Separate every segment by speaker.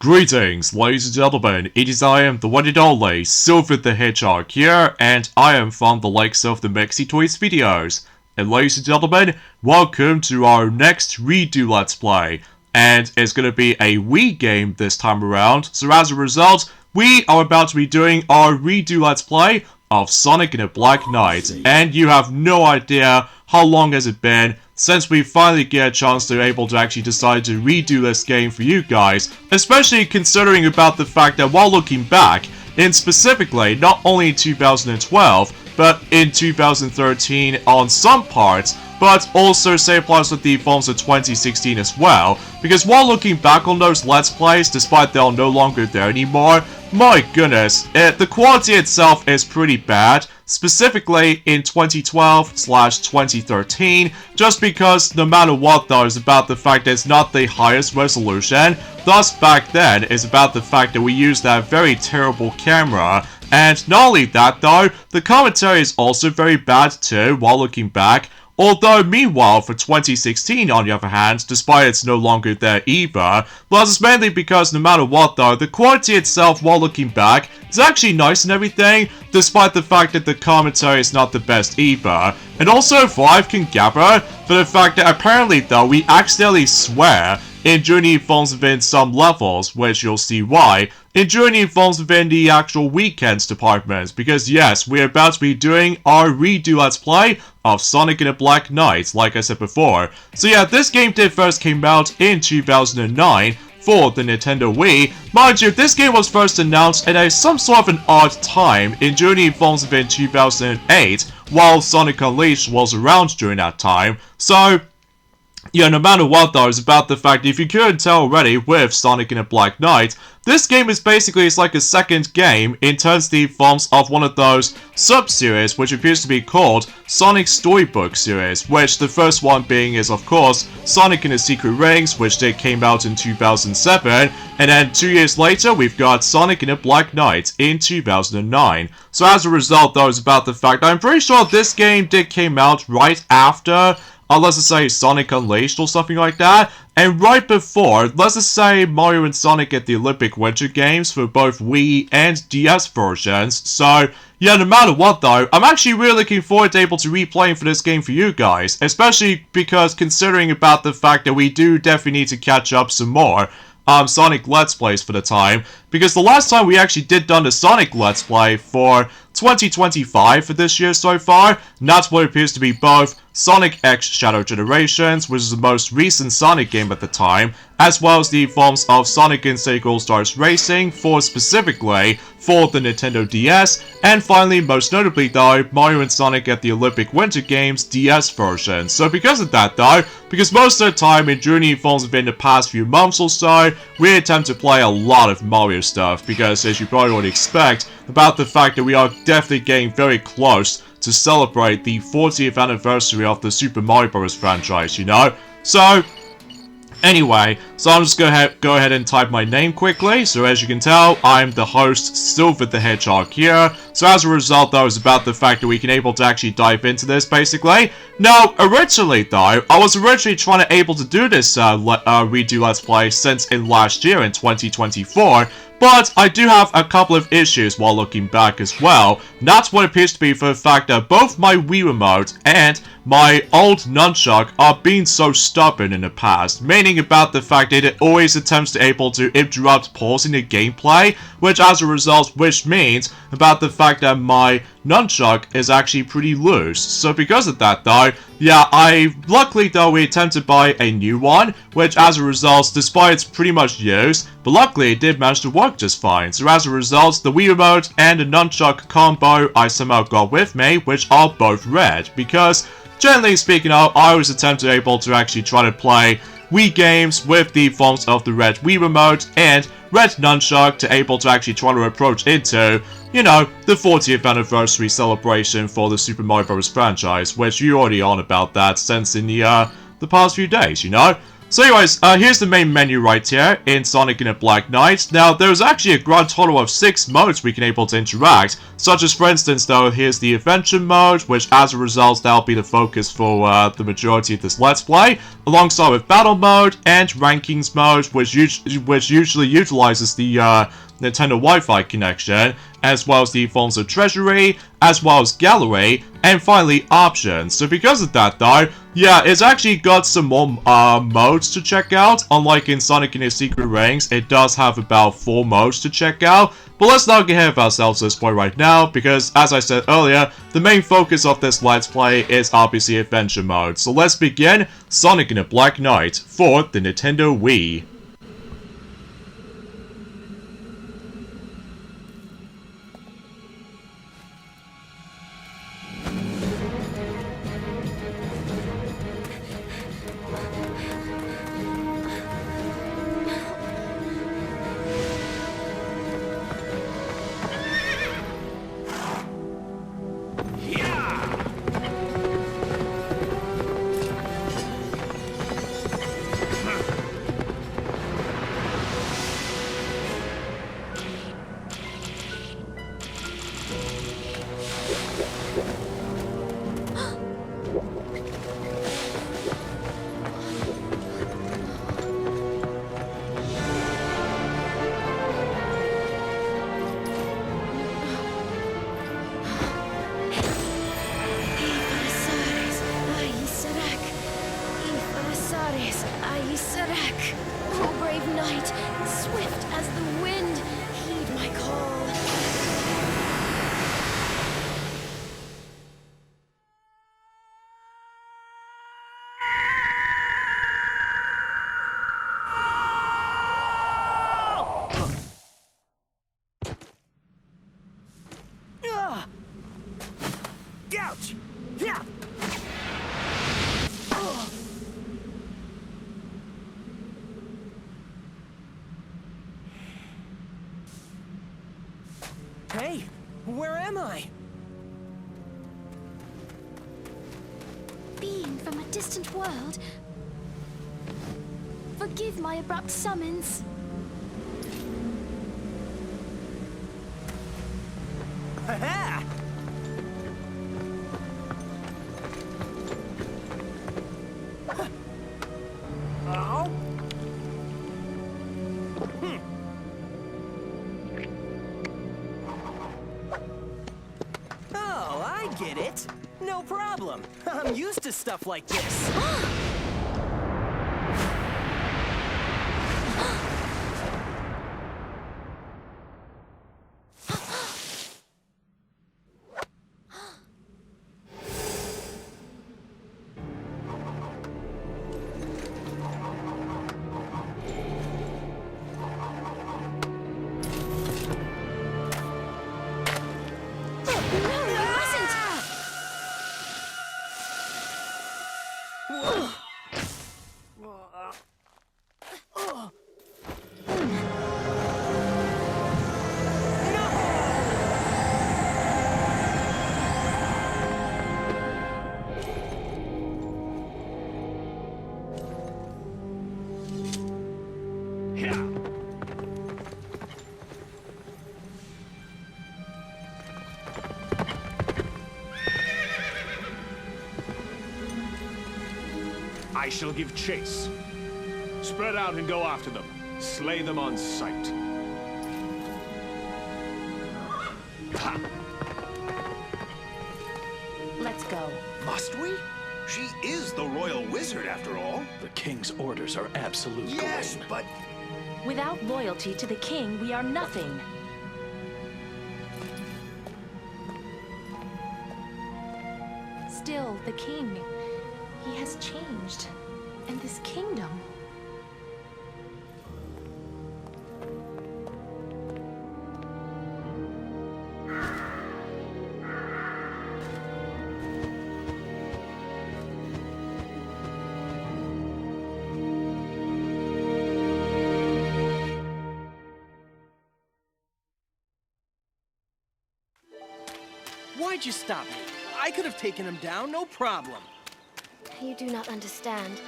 Speaker 1: Greetings, ladies and gentlemen, it is I am the one and only Silver the Hedgehog here, and I am from the likes of the Misty Toys videos. And ladies and gentlemen, welcome to our next redo Let's Play. And it's going to be a Wii game this time around, so as a result, we are about to be doing our redo Let's Play of Sonic and the Black Knight. And you have no idea how long has it been since we finally get a chance to able to actually decide to redo this game for you guys, especially considering about the fact that while looking back, in specifically not only in 2012, but in 2013 on some parts, but also say applies with the films of 2016 as well, because while looking back on those Let's Plays, despite they are no longer there anymore, my goodness, the quality itself is pretty bad, specifically in 2012/2013, just because no matter what though is about the fact that it's not the highest resolution, thus back then is about the fact that we used that very terrible camera. And not only that though, the commentary is also very bad too while looking back. Although, meanwhile, for 2016, on the other hand, despite it's no longer there either, well, it's mainly because no matter what though, the quality itself while looking back is actually nice and everything, despite the fact that the commentary is not the best either. And also, for I can gather, for the fact that apparently though, we accidentally swear in Journey films within some levels, which you'll see why, in Journey films within the actual weekends departments, because yes, we're about to be doing our redo Let's Play of Sonic and the Black Knight, like I said before. So yeah, this game did first came out in 2009, for the Nintendo Wii. Mind you, this game was first announced at some sort of an odd time in Journey films within 2008, while Sonic Unleashed was around during that time, so yeah, no matter what though, it's about the fact, if you couldn't tell already with Sonic and the Black Knight, this game is basically, it's like a second game in terms of the forms of one of those sub-series, which appears to be called Sonic Storybook series, which the first one being is, of course, Sonic and the Secret Rings, which they came out in 2007, and then 2 years later, we've got Sonic and the Black Knight in 2009. So as a result though, it's about the fact, I'm pretty sure this game did came out right after, let's just say Sonic Unleashed or something like that, and right before, let's just say Mario and Sonic at the Olympic Winter Games for both Wii and DS versions. So yeah, no matter what though, I'm actually really looking forward to able to replaying for this game for you guys, especially because considering about the fact that we do definitely need to catch up some more Sonic Let's Plays for the time, because the last time we actually did done the Sonic Let's Play for 2025 for this year so far, and that's what appears to be both Sonic X Shadow Generations, which is the most recent Sonic game at the time, as well as the forms of Sonic and Sega All-Stars Racing specifically for the Nintendo DS, and finally, most notably though, Mario and Sonic at the Olympic Winter Games DS version. So because of that though, because most of the time in Journey films within the past few months or so, we attempt to play a lot of Mario stuff, because as you probably would expect, about the fact that we are definitely getting very close to celebrate the 40th anniversary of the Super Mario Bros. Franchise, you know? So, anyway, so I'm just gonna go ahead and type my name quickly. So as you can tell, I'm the host, Silver the Hedgehog here. So as a result though, it's about the fact that we can able to actually dive into this basically. Now, originally though, I was originally trying to able to do this redo Let's Play since in last year in 2024. But I do have a couple of issues while looking back as well. And that's what appears to be for the fact that both my Wii Remote and my old nunchuck are being so stubborn in the past. Meaning about the fact that it always attempts to able to interrupt pausing the gameplay. Which as a result, which means about the fact that my nunchuck is actually pretty loose. So because of that though, yeah, luckily though we attempted to buy a new one, which as a result, despite it's pretty much used, but luckily it did manage to work just fine. So as a result, the Wii Remote and the nunchuck combo I somehow got with me, which are both red, because generally speaking, I always attempt to able to actually try to play Wii games with the forms of the red Wii Remote and red nunchuck to able to actually try to approach into, you know, the 40th anniversary celebration for the Super Mario Bros. Franchise, which you already on about that since in the past few days, you know? So anyways, here's the main menu right here in Sonic and the Black Knight. Now, there's actually a grand total of 6 modes we can able to interact, such as, for instance, though, here's the Adventure mode, which as a result, that'll be the focus for the majority of this Let's Play, alongside with Battle mode and Rankings mode, which usually utilizes the Nintendo Wi-Fi connection, as well as the Forms of Treasury, as well as Gallery, and finally Options. So because of that though, yeah, it's actually got some more modes to check out. Unlike in Sonic and the Secret Rings, it does have about 4 modes to check out. But let's not get ahead of ourselves at this point right now, because as I said earlier, the main focus of this Let's Play is obviously Adventure mode. So let's begin Sonic and the Black Knight for the Nintendo Wii.
Speaker 2: Oh, brave knight, swift as the wind, heed my call.
Speaker 3: Ouch! Yeah! Hey, where am I?
Speaker 2: Being from a distant world, forgive my abrupt summons.
Speaker 3: Ha-ha! Oh? Oh, I get it. No problem. I'm used to stuff like this.
Speaker 4: I shall give chase. Spread out and go after them. Slay them on sight. Ha!
Speaker 2: Let's go.
Speaker 5: Must we? She is the royal wizard, after all.
Speaker 6: The king's orders are absolute,
Speaker 5: Yes,
Speaker 6: Gawain.
Speaker 5: but
Speaker 2: Without loyalty to the king, we are nothing. Still, the king, he has changed. And this kingdom.
Speaker 3: Why'd you stop me? I could have taken him down, no problem.
Speaker 2: You do not understand.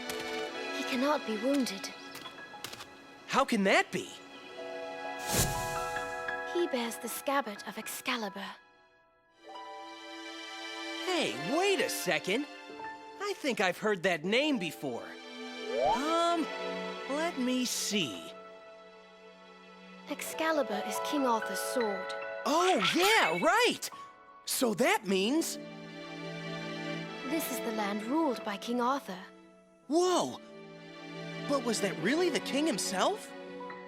Speaker 2: He cannot be wounded.
Speaker 3: How can that be?
Speaker 2: He bears the scabbard of Excalibur.
Speaker 3: Hey, wait a second. I think I've heard that name before. Let me see.
Speaker 2: Excalibur is King Arthur's sword.
Speaker 3: Oh, yeah, right! So that means...
Speaker 2: This is the land ruled by King Arthur.
Speaker 3: Whoa! But was that really the king himself?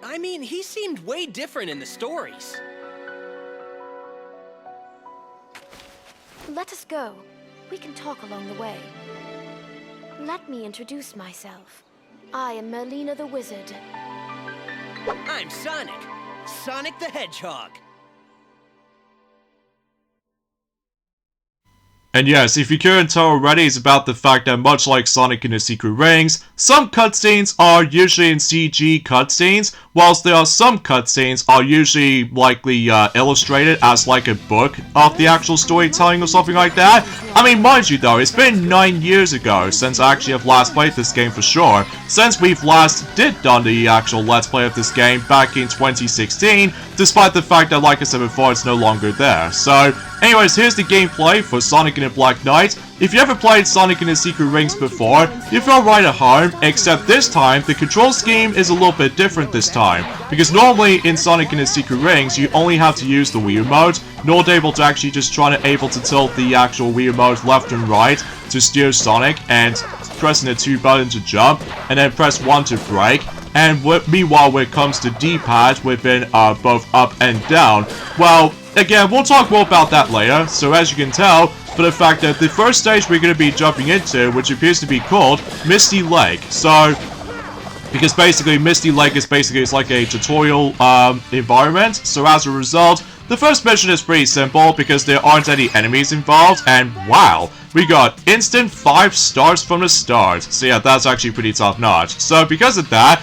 Speaker 3: I mean, he seemed way different in the stories.
Speaker 2: Let us go. We can talk along the way. Let me introduce myself. I am Merlina the Wizard.
Speaker 3: I'm Sonic. Sonic the Hedgehog.
Speaker 1: And yes, if you couldn't tell already, it's about the fact that much like Sonic and the Secret Rings, some cutscenes are usually in CG cutscenes, whilst there are some cutscenes are usually likely illustrated as like a book of the actual storytelling or something like that. I mean, mind you though, it's been 9 years ago since I actually have last played this game for sure, since we've last done the actual Let's Play of this game back in 2016, despite the fact that, like I said before, it's no longer there. So, anyways, here's the gameplay for Sonic and the Black Knight. If you ever played Sonic and the Secret Rings before, you feel right at home, except this time, the control scheme is a little bit different this time. Because normally, in Sonic and the Secret Rings, you only have to use the Wii Remote, not able to actually just try to able to tilt the actual Wii Remote left and right to steer Sonic, and pressing the 2 buttons to jump, and then press 1 to brake. And meanwhile, when it comes to D-pad, within both up and down, well, again, we'll talk more about that later. So as you can tell, for the fact that the first stage we're going to be jumping into, which appears to be called Misty Lake. So, because basically Misty Lake is it's like a tutorial environment. So as a result, the first mission is pretty simple because there aren't any enemies involved, and wow, we got instant 5 stars from the start. So yeah, that's actually pretty top notch. So because of that,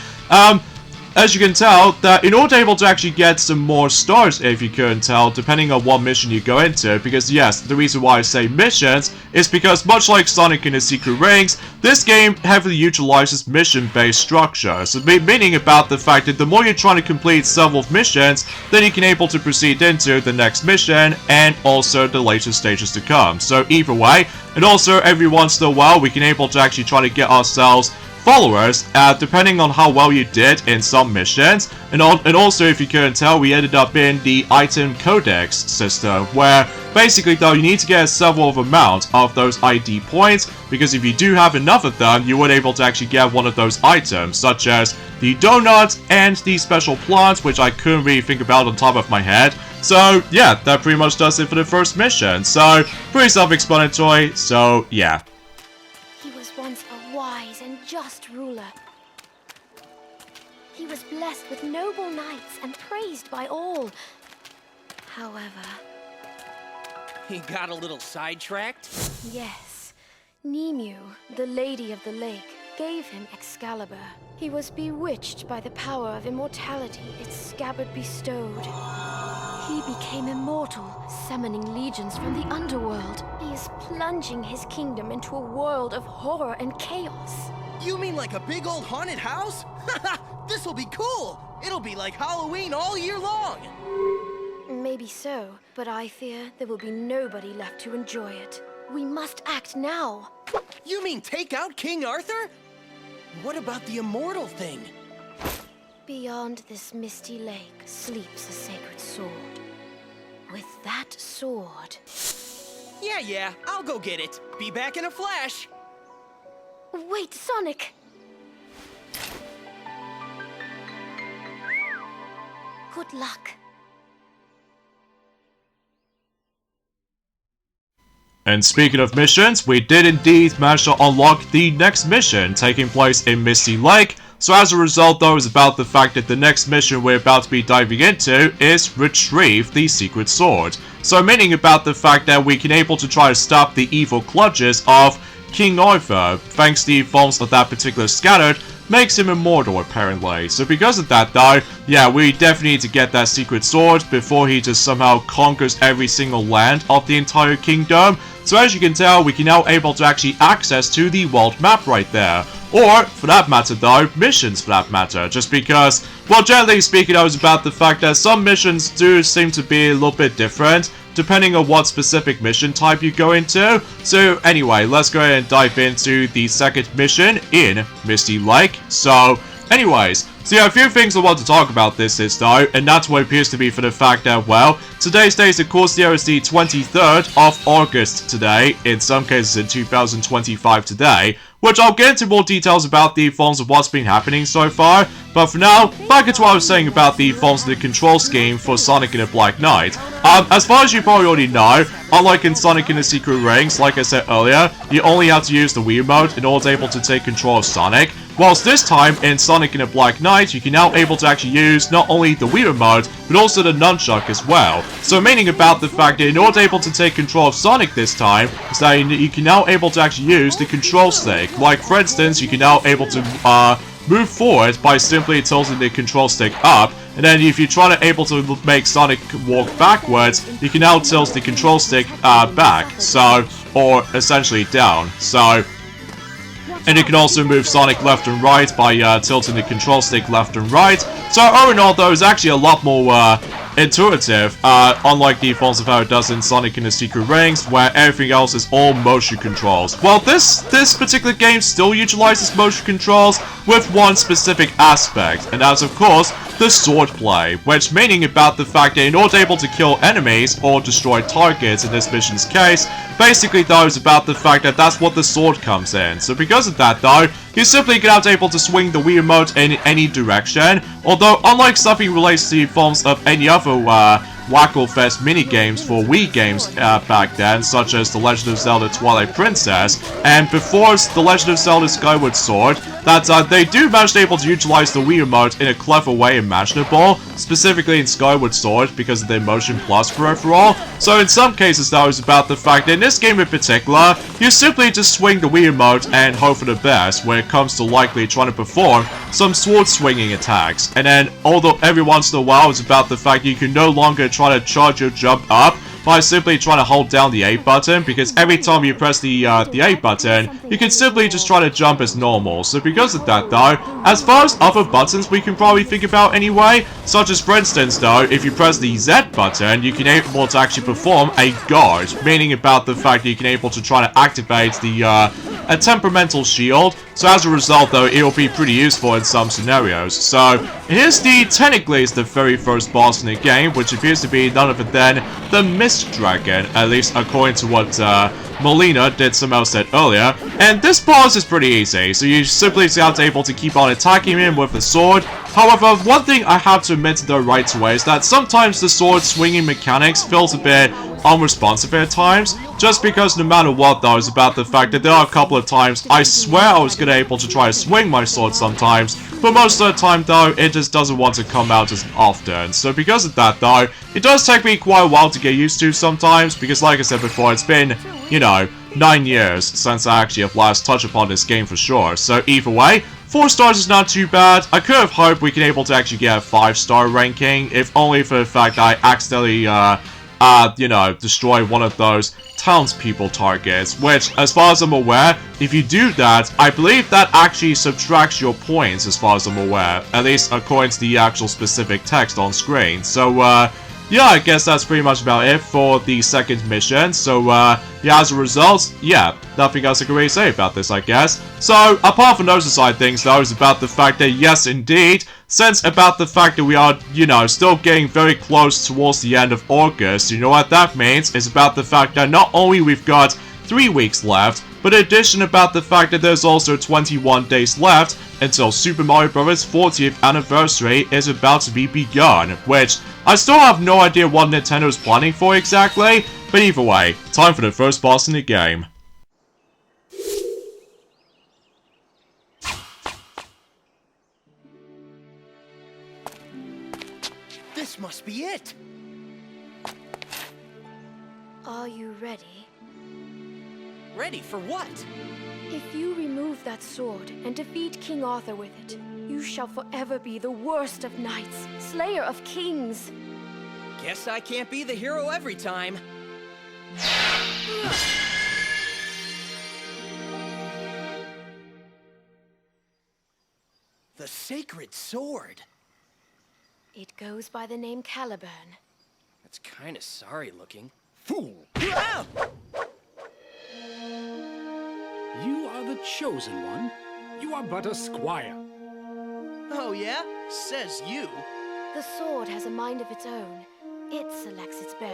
Speaker 1: as you can tell, that in order to actually get some more stars, if you couldn't tell, depending on what mission you go into, because yes, the reason why I say missions is because much like Sonic and the Secret Rings, this game heavily utilizes mission-based structure. So meaning about the fact that the more you're trying to complete several missions, then you can able to proceed into the next mission and also the later stages to come. So either way, and also every once in a while, we can able to actually try to get ourselves followers, depending on how well you did in some missions, and also if you couldn't tell, we ended up in the item codex system, where basically though you need to get several of amount of those ID points, because if you do have enough of them, you would able to actually get one of those items, such as the donut and the special plant, which I couldn't really think about on top of my head. So yeah, that pretty much does it for the first mission. So pretty self-explanatory. So yeah.
Speaker 2: He was once a wise and just ruler. He was blessed with noble knights and praised by all. However,
Speaker 3: He got a little sidetracked?
Speaker 2: yes, Nemu, the Lady of the Lake, gave him Excalibur. He was bewitched by the power of immortality its scabbard bestowed. He became immortal, summoning legions from the underworld. He is plunging his kingdom into a world of horror and chaos.
Speaker 3: You mean like a big old haunted house? This'll be cool! It'll be like Halloween all year long!
Speaker 2: Maybe so, but I fear there will be nobody left to enjoy it. We must act now.
Speaker 3: You mean take out King Arthur? What about the immortal thing?
Speaker 2: Beyond this misty lake sleeps a sacred sword. With that sword...
Speaker 3: Yeah, I'll go get it. Be back in a flash.
Speaker 2: Wait, Sonic! Good luck.
Speaker 1: And speaking of missions, we did indeed manage to unlock the next mission, taking place in Misty Lake. So as a result though, is about the fact that the next mission we're about to be diving into is retrieve the secret sword. So meaning about the fact that we can able to try to stop the evil clutches of King Arthur, thanks to the forms of that particular scattered, makes him immortal apparently. So because of that though, yeah, we definitely need to get that secret sword before he just somehow conquers every single land of the entire kingdom. So as you can tell, we can now able to actually access to the world map right there. Or, for that matter though, missions for that matter, just because, well, generally speaking, I was about the fact that some missions do seem to be a little bit different, depending on what specific mission type you go into. So anyway, let's go ahead and dive into the second mission in Misty Lake. So, anyways, so yeah, a few things I want to talk about this is though, and that's what appears to be for the fact that, well, today's date, of course, there is the 23rd of August today, in some cases in 2025 today, which I'll get into more details about the forms of what's been happening so far, but for now, back into what I was saying about the forms of the control scheme for Sonic and the Black Knight. As far as you probably already know, unlike in Sonic and the Secret Rings, like I said earlier, you only have to use the Wii Remote in order to able to take control of Sonic, whilst this time, in Sonic and the Black Knight, you can now able to actually use not only the Wii Remote, but also the Nunchuck as well. So meaning about the fact that in order to able to take control of Sonic this time, is that you can now able to actually use the control stick. Like, for instance, you can now able to move forward by simply tilting the control stick up, and then if you try to able to make Sonic walk backwards, you can now tilt the control stick back, so, or essentially down, so. And you can also move Sonic left and right by tilting the control stick left and right. So all in all though, it's actually a lot more intuitive, unlike the forms of how it does in Sonic and the Secret Rings, where everything else is all motion controls. Well, this particular game still utilizes motion controls with one specific aspect, and that's of course the sword play, which meaning about the fact that in order to able to kill enemies or destroy targets in this mission's case, basically though is about the fact that that's what the sword comes in. So because of that though, you're simply not able to swing the Wii Remote in any direction, although unlike something related to forms of any other Wacko-Fest minigames for Wii games back then, such as The Legend of Zelda Twilight Princess, and before The Legend of Zelda Skyward Sword, that they do manage to able to utilize the Wii Remote in a clever way imaginable, specifically in Skyward Sword because of their Motion Plus peripheral. So in some cases though, it's about the fact that in this game in particular, you simply just swing the Wii Remote and hope for the best when it comes to likely trying to perform some sword swinging attacks. And then, although every once in a while it's about the fact you can no longer try to charge your jump up by simply trying to hold down the A button, because every time you press the A button, you can simply just try to jump as normal. So because of that though, as far as other buttons we can probably think about anyway, such as for instance though, if you press the Z button, you can able to actually perform a guard, meaning about the fact that you can able to try to activate the a temperamental shield. So as a result though, it will be pretty useful in some scenarios. So here's technically the very first boss in the game, which appears to be none other than the Mist Dragon, at least according to what Molina did somehow said earlier. And this boss is pretty easy, so you simply have to able to keep on attacking him with the sword. However, one thing I have to admit though right away is that sometimes the sword swinging mechanics feels a bit unresponsive at times, just because no matter what though, it's about the fact that there are a couple of times I swear I was gonna able to try to swing my sword sometimes, but most of the time though, it just doesn't want to come out as often. So because of that though, it does take me quite a while to get used to sometimes, because like I said before, it's been, you know, 9 years since I actually have last touched upon this game for sure. So either way, 4 stars is not too bad. I could have hoped we can able to actually get a 5-star ranking, if only for the fact that I accidentally, you know, destroy one of those townspeople targets, which, as far as I'm aware, if you do that, I believe that actually subtracts your points, as far as I'm aware, at least according to the actual specific text on screen. So, yeah, I guess that's pretty much about it for the second mission. So, yeah, as a result, yeah, nothing else I can really say about this, I guess. So, apart from those side things, though, is about the fact that, yes, indeed, since about the fact that we are, you know, still getting very close towards the end of August, you know what that means? It's about the fact that not only we've got 3 weeks left, but in addition about the fact that there's also 21 days left until Super Mario Bros. 40th anniversary is about to be begun, which I still have no idea what Nintendo is planning for exactly, but either way, time for the first boss in the game.
Speaker 3: This must be it!
Speaker 2: Are you ready?
Speaker 3: Ready for what?
Speaker 2: If you remove that sword and defeat King Arthur with it, you shall forever be the worst of knights, slayer of kings.
Speaker 3: Guess I can't be the hero every time. sacred sword.
Speaker 2: It goes by the name Caliburn.
Speaker 3: That's kind of sorry looking.
Speaker 6: Fool!
Speaker 3: Ah!
Speaker 6: You are the chosen one. You are but a squire.
Speaker 3: Oh yeah? Says you.
Speaker 2: The sword has a mind of its own. It selects its bearer.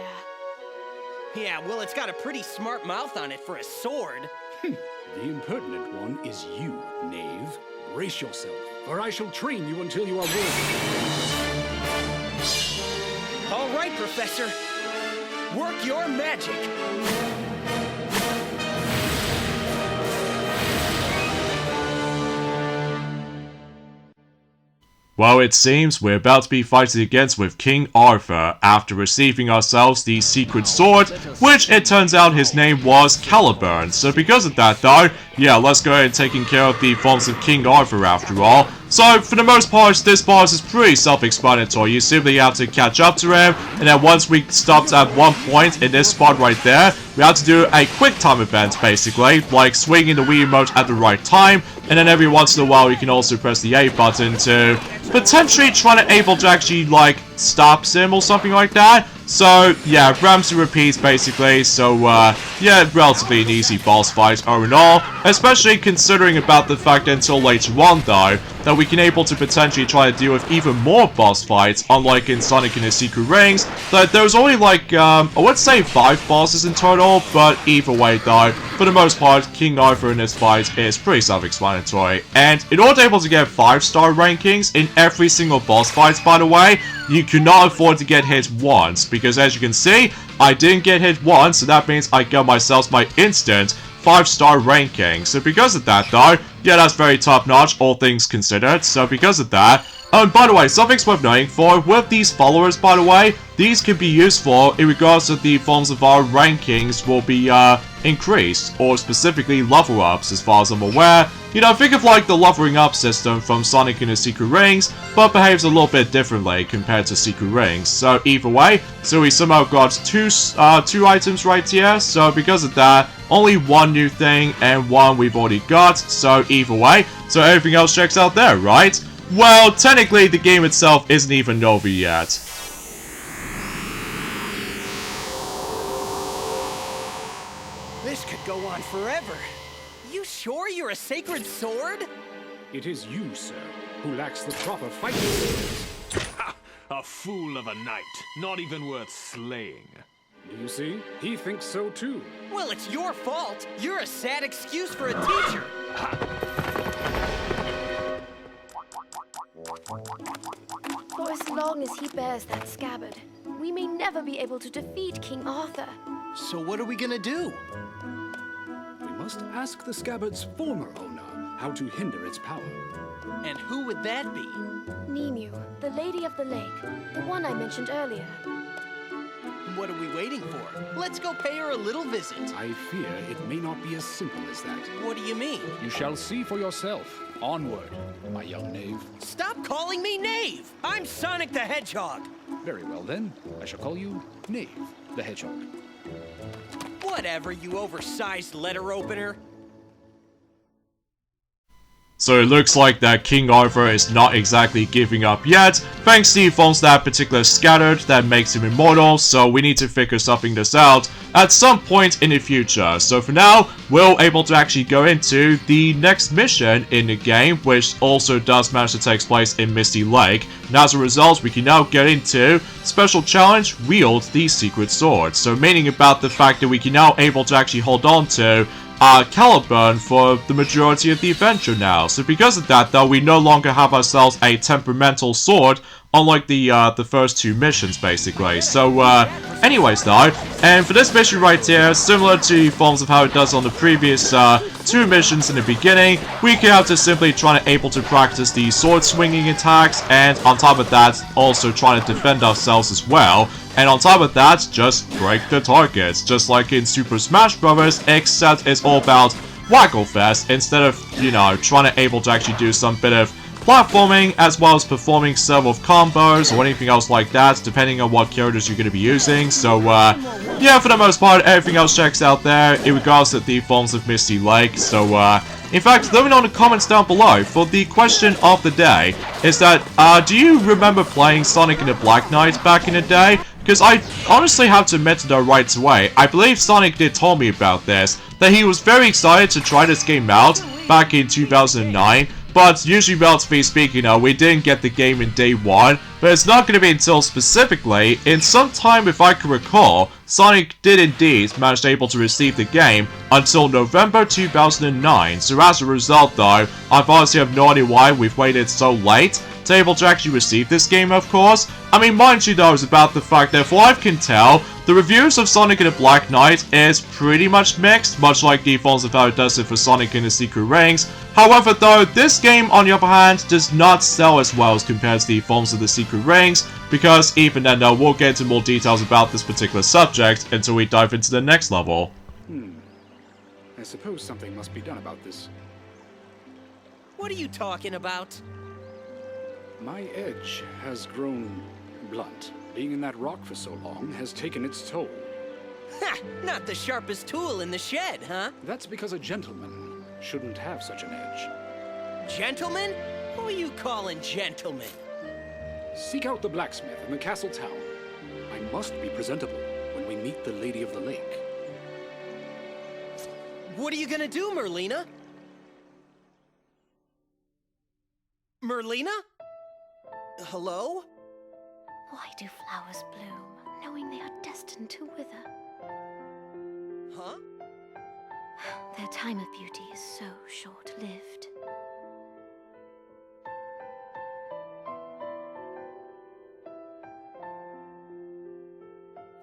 Speaker 3: Yeah, well, it's got a pretty smart mouth on it for a sword.
Speaker 6: The impertinent one is you, knave. Brace yourself, for I shall train you until you are worthy.
Speaker 3: All right, Professor. Work your magic.
Speaker 1: Well, it seems we're about to be fighting against with King Arthur after receiving ourselves the secret sword, which it turns out his name was Caliburn. So because of that though, yeah, let's go ahead and taking care of the forms of King Arthur after all. So for the most part, this boss is pretty self-explanatory. You simply have to catch up to him, and then once we stopped at one point in this spot right there, we have to do a quick time event basically, like swinging the Wii remote at the right time, and then every once in a while you can also press the A button to potentially try to able to actually like stop him or something like that. So yeah, Ramsey repeats basically, so yeah, relatively an easy boss fight all in all, especially considering about the fact that until later on though, that we can able to potentially try to deal with even more boss fights, unlike in Sonic and the Secret Rings, that there's only like, I would say 5 bosses in total, but either way though, for the most part, King Arthur in this fight is pretty self-explanatory, and in order to able to get 5-star rankings in every single boss fight, by the way, you cannot afford to get hit once, because as you can see, I didn't get hit once, so that means I got myself my instant 5-star ranking. So because of that though, yeah, that's very top-notch, all things considered. So because of that, by the way, something's worth noting for, with these followers, by the way, these can be useful in regards to the forms of our rankings will be increased, or specifically level ups as far as I'm aware. You know, think of like the leveling up system from Sonic and the Secret Rings, but behaves a little bit differently compared to Secret Rings. So either way, so we somehow got two items right here, so because of that, only one new thing and one we've already got, so either way, so everything else checks out there, right? Well, technically the game itself isn't even over yet.
Speaker 3: This could go on forever. You sure you're a sacred sword?
Speaker 6: It is you, sir, who lacks the proper fighting skills.
Speaker 4: Ha! A fool of a knight, not even worth slaying.
Speaker 6: You see, he thinks so too.
Speaker 3: Well, it's your fault. You're a sad excuse for a teacher.
Speaker 2: For as long as he bears that scabbard, we may never be able to defeat King Arthur.
Speaker 3: So what are we gonna do?
Speaker 6: We must ask the scabbard's former owner how to hinder its power.
Speaker 3: And who would that be?
Speaker 2: Nemu, the Lady of the Lake, the one I mentioned earlier.
Speaker 3: What are we waiting for? Let's go pay her a little visit.
Speaker 6: I fear it may not be as simple as that.
Speaker 3: What do you mean?
Speaker 6: You shall see for yourself. Onward, my young knave.
Speaker 3: Stop calling me Knave! I'm Sonic the Hedgehog!
Speaker 6: Very well then, I shall call you Knave the Hedgehog.
Speaker 3: Whatever, you oversized letter opener.
Speaker 1: So it looks like that King Arthur is not exactly giving up yet, thanks to the forms that particular scattered that makes him immortal, so we need to figure something this out at some point in the future. So for now, we're able to actually go into the next mission in the game, which also does manage to take place in Misty Lake, and as a result, we can now get into special challenge, wield the secret sword. So meaning about the fact that we can now able to actually hold on to Caliburn for the majority of the adventure now. So because of that though, we no longer have ourselves a temperamental sword, unlike the first 2 missions basically. So anyways though, and for this mission right here, similar to forms of how it does on the previous 2 missions in the beginning, we can have to simply try to able to practice the sword swinging attacks, and on top of that, also trying to defend ourselves as well. And on top of that, just break the targets, just like in Super Smash Bros., except it's all about Waggle Fest instead of, you know, trying to able to actually do some bit of platforming, as well as performing several combos or anything else like that, depending on what characters you're going to be using. So, yeah, for the most part, everything else checks out there in regards to the forms of Misty Lake. So, in fact, let me know in the comments down below for the question of the day is that, do you remember playing Sonic and the Black Knight back in the day? Because I honestly have to admit though right away, I believe Sonic did tell me about this, that he was very excited to try this game out back in 2009, but usually relatively speaking, we didn't get the game in day one, but it's not going to be until specifically, in some time if I can recall, Sonic did indeed manage to able to receive the game until November 2009, so as a result though, I honestly have no idea why we've waited so late to able to actually receive this game, of course. I mean, mind you though, is about the fact that, from what I can tell, the reviews of Sonic and the Black Knight is pretty much mixed, much like the forms of how it does it for Sonic and the Secret Rings. However though, this game on the other hand does not sell as well as compared to the forms of the Secret Rings, because even then though, we'll get into more details about this particular subject until we dive into the next level.
Speaker 6: I suppose something must be done about this.
Speaker 3: What are you talking about?
Speaker 6: My edge has grown blunt. Being in that rock for so long has taken its toll.
Speaker 3: Ha! Not the sharpest tool in the shed, huh?
Speaker 6: That's because a gentleman shouldn't have such an edge.
Speaker 3: Gentlemen? Who are you calling gentlemen?
Speaker 6: Seek out the blacksmith in the castle town. I must be presentable when we meet the Lady of the Lake.
Speaker 3: What are you gonna do, Merlina? Merlina? Hello?
Speaker 2: Why do flowers bloom, knowing they are destined to wither?
Speaker 3: Huh?
Speaker 2: Their time of beauty is so short-lived.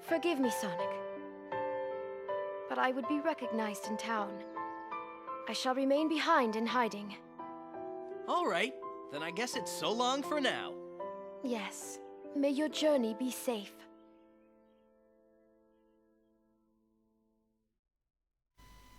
Speaker 2: Forgive me, Sonic, but I would be recognized in town. I shall remain behind in hiding.
Speaker 3: All right, then I guess it's so long for now.
Speaker 2: Yes, may your journey be safe.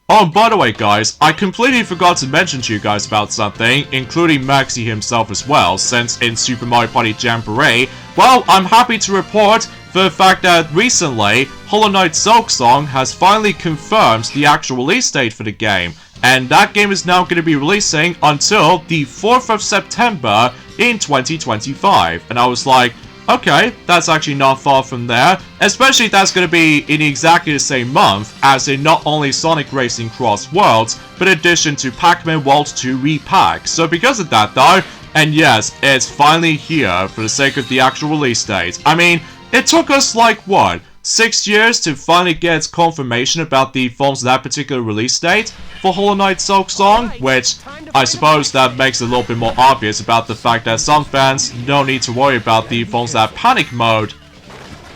Speaker 1: Oh, and by the way guys, I completely forgot to mention to you guys about something, including Maxie himself as well, since in Super Mario Party Jamboree, well, I'm happy to report the fact that recently, Hollow Knight Silksong has finally confirmed the actual release date for the game, and that game is now going to be releasing until the 4th of September in 2025, and I was like, okay, that's actually not far from there, especially if that's going to be in exactly the same month as in not only Sonic Racing Cross Worlds, but in addition to Pac-Man World 2 Repack. So because of that though, and yes, it's finally here for the sake of the actual release date. I mean, it took us like, what, 6 years to finally get confirmation about the forms of that particular release date for Hollow Knight Silksong, which I suppose that makes it a little bit more obvious about the fact that some fans don't need to worry about the forms of that panic mode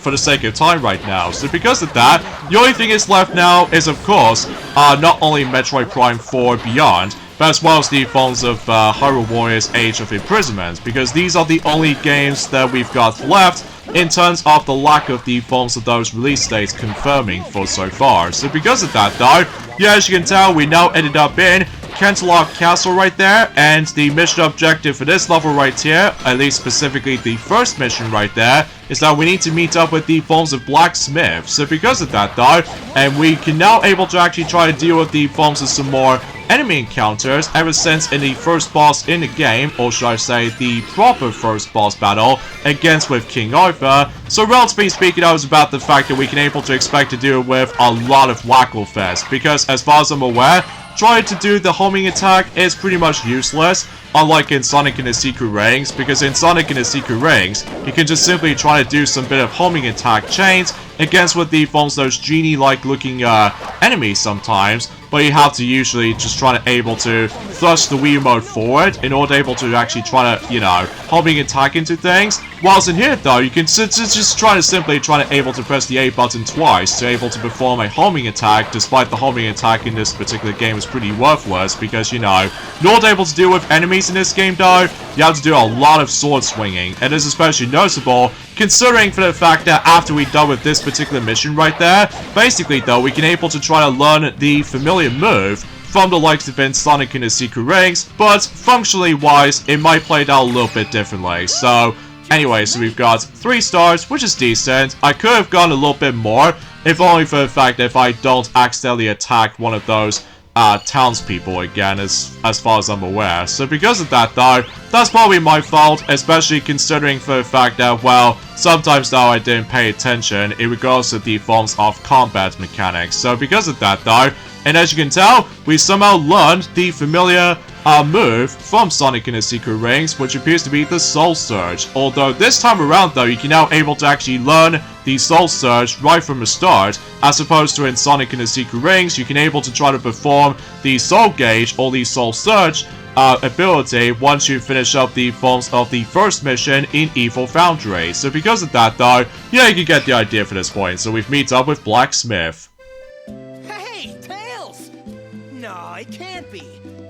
Speaker 1: for the sake of time right now. So because of that, the only thing is left now is, of course, not only Metroid Prime 4 Beyond, but as well as the forms of Hyrule Warriors Age of Imprisonment, because these are the only games that we've got left in terms of the lack of the forms of those release dates confirming for so far. So because of that though, yeah, as you can tell, we now ended up in Camelot Castle right there, and the mission objective for this level right here, at least specifically the first mission right there, is that we need to meet up with the forms of Blacksmith. So because of that though, and we can now able to actually try to deal with the forms of some more enemy encounters ever since in the first boss in the game, or should I say the proper first boss battle against with King Arthur. So relatively speaking, I was about the fact that we can able to expect to deal with a lot of Wackelfest, because as far as I'm aware, trying to do the homing attack is pretty much useless, unlike in Sonic and the Secret Rings, because in Sonic and the Secret Rings, you can just simply try to do some bit of homing attack chains against what the forms those genie-like looking enemies sometimes, but you have to usually just try to able to thrust the Wii Remote forward in order able to actually try to, you know, homing attack into things. Whilst in here though, you can just try to able to press the A button twice to able to perform a homing attack, despite the homing attack in this particular game is pretty worthless, because, you know, in order able to deal with enemies in this game though, you have to do a lot of sword swinging, and this is especially noticeable considering for the fact that after we're done with this particular mission right there, basically though, we can able to try to learn the familiar move from the likes of in Sonic and the Secret Rings, but functionally wise, it might play out a little bit differently. So anyway, so we've got 3 stars, which is decent. I could have gone a little bit more, if only for the fact that if I don't accidentally attack one of those townspeople again, as far as I'm aware. So because of that though, that's probably my fault, especially considering for the fact that, well, sometimes though I didn't pay attention in regards to the forms of combat mechanics. So because of that though, and as you can tell, we somehow learned the familiar move from Sonic and the Secret Rings, which appears to be the Soul Surge. Although this time around though, you can now able to actually learn the Soul Surge right from the start, as opposed to in Sonic and the Secret Rings, you can able to try to perform the Soul Gauge or the Soul Surge ability once you finish up the forms of the first mission in Evil Foundry. So because of that though, yeah, you can get the idea for this point. So we've met up with Blacksmith.
Speaker 3: Hey, Tails! No, it can't be.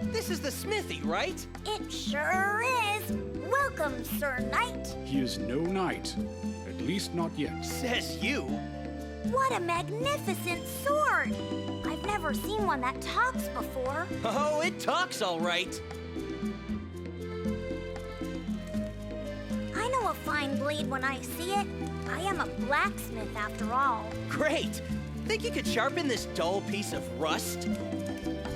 Speaker 3: This is the smithy, right?
Speaker 7: It sure is. Welcome, Sir Knight.
Speaker 6: He is no knight. At least not yet.
Speaker 3: Says you.
Speaker 7: What a magnificent sword! I've never seen one that talks before.
Speaker 3: Oh, it talks all right.
Speaker 7: I know a fine blade when I see it. I am a blacksmith after all.
Speaker 3: Great. Think you could sharpen this dull piece of rust?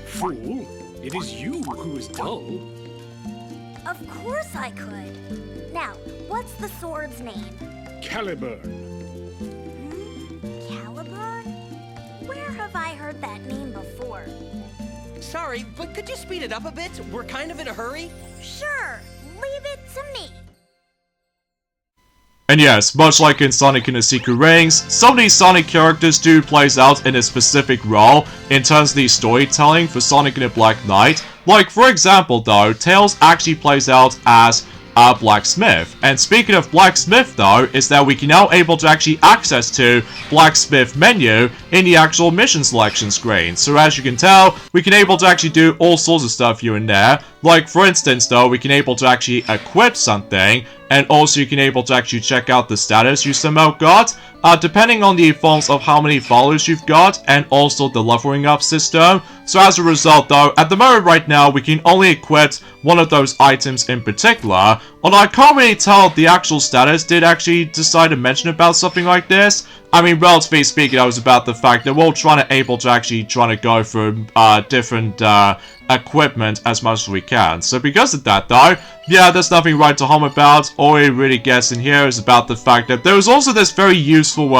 Speaker 6: Fool, it is you who is dull.
Speaker 7: Of course I could. Now, what's the sword's name?
Speaker 6: Caliburn.
Speaker 7: Caliburn? Where have I heard that name before?
Speaker 3: Sorry, but could you speed it up a bit? We're kind of in a hurry.
Speaker 7: Sure, leave it to me.
Speaker 1: And yes, much like in Sonic and the Secret Rings, some of these Sonic characters do plays out in a specific role in terms of the storytelling for Sonic and the Black Knight. Like, for example though, Tails actually plays out as a Blacksmith. And speaking of Blacksmith though, is that we can now able to actually access to Blacksmith menu in the actual mission selection screen. So as you can tell, we can able to actually do all sorts of stuff here and there. Like for instance though, we can able to actually equip something, and also you can able to actually check out the status you somehow got, depending on the forms of how many followers you've got, and also the leveling up system. So as a result though, at the moment right now, we can only equip one of those items in particular, although I can't really tell if the actual status did actually decide to mention about something like this. I mean, relatively speaking, I was about the fact that we're trying to go through different equipment as much as we can. So because of that though, yeah, there's nothing right to hum about. All it really gets in here is about the fact that there was also this very useful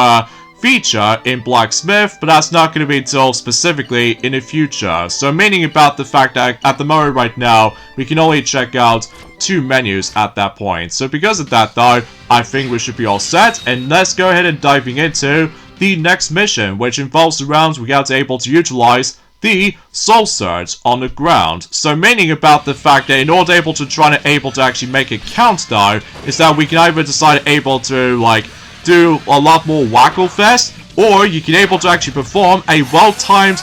Speaker 1: feature in Blacksmith, but that's not going to be until specifically in the future. So meaning about the fact that at the moment right now, we can only check out 2 menus at that point. So because of that though, I think we should be all set, and let's go ahead and diving into the next mission, which involves the rounds we got able to utilize the Soul Surge on the ground. So meaning about the fact that in order to actually make it count though, is that we can either decide able to like do a lot more Wacko Fest, or you can able to actually perform a well-timed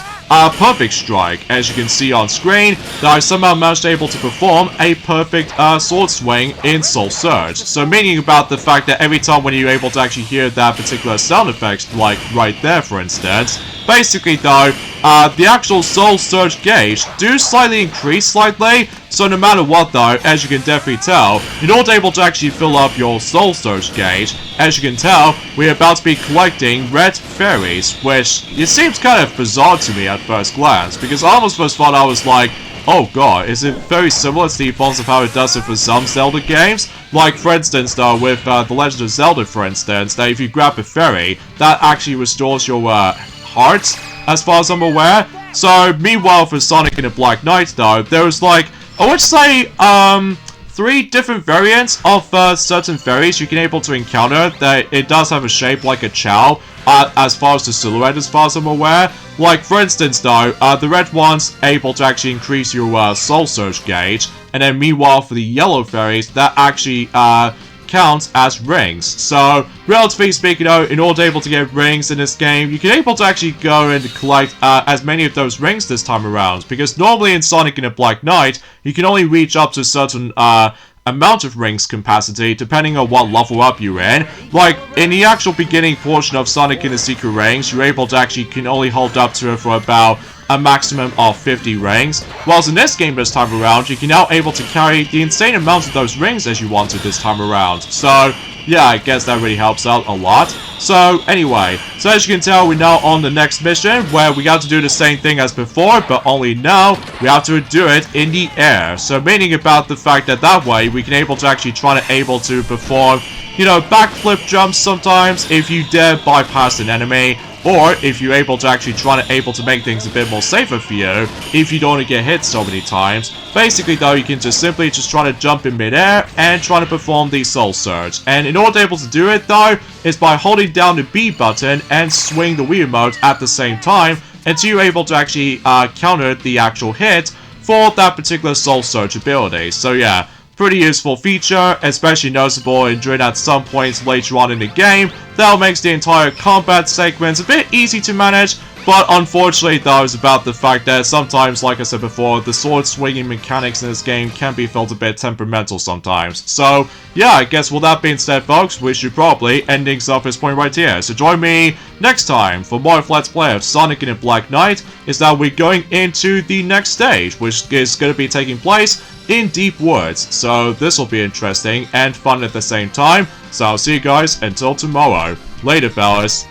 Speaker 1: perfect strike. As you can see on screen, that I somehow managed to able to perform a perfect sword swing in Soul Surge. So meaning about the fact that every time when you're able to actually hear that particular sound effect, like right there for instance, basically though, the actual Soul Surge gauge do slightly increase slightly. So no matter what though, as you can definitely tell, in order to actually fill up your Soul Surge gauge, as you can tell, we're about to be collecting red fairies, which it seems kind of bizarre to me at first glance, because I almost first thought I was like, oh god, is it very similar to the forms of how it does it for some Zelda games? Like for instance though, with The Legend of Zelda for instance, that if you grab a fairy, that actually restores your hearts, as far as I'm aware. So meanwhile for Sonic and the Black Knight though, there was like, I would say, 3 different variants of certain fairies you can able to encounter. That it does have a shape like a chow, as far as the silhouette as far as I'm aware. Like for instance though, the red one's able to actually increase your Soul Surge gauge, and then meanwhile for the yellow fairies, that actually counts as rings. So relatively speaking though, in order to get rings in this game, you can able to actually go and collect as many of those rings this time around, because normally in Sonic and the Black Knight, you can only reach up to a certain amount of rings capacity depending on what level up you're in. Like in the actual beginning portion of Sonic and the Secret Rings, you're able to actually can only hold up to it for about a maximum of 50 rings, whilst in this game this time around, you can now able to carry the insane amount of those rings as you want to this time around. So, yeah, I guess that really helps out a lot. So, anyway, so as you can tell, we're now on the next mission, where we got to do the same thing as before, but only now, we have to do it in the air. So, meaning about the fact that that way, we can able to actually try to perform, you know, backflip jumps sometimes, if you dare bypass an enemy, or if you're able to actually able to make things a bit more safer for you, if you don't want to get hit so many times. Basically though, you can just simply try to jump in midair and try to perform the Soul Surge. And in order to able to do it though, is by holding down the B button and swing the Wii Remote at the same time, until you're able to actually counter the actual hit for that particular Soul Surge ability. So yeah, pretty useful feature, especially noticeable in during at some points later on in the game. That makes the entire combat segments a bit easy to manage, but unfortunately though is about the fact that sometimes, like I said before, the sword swinging mechanics in this game can be felt a bit temperamental sometimes. So yeah, I guess with that being said folks, we should probably end things off this point right here. So join me next time for more Let's Play of Sonic and the Black Knight, is that we're going into the next stage, which is going to be taking place in Deep Woods. So this will be interesting and fun at the same time. So I'll see you guys until tomorrow. Later fellas.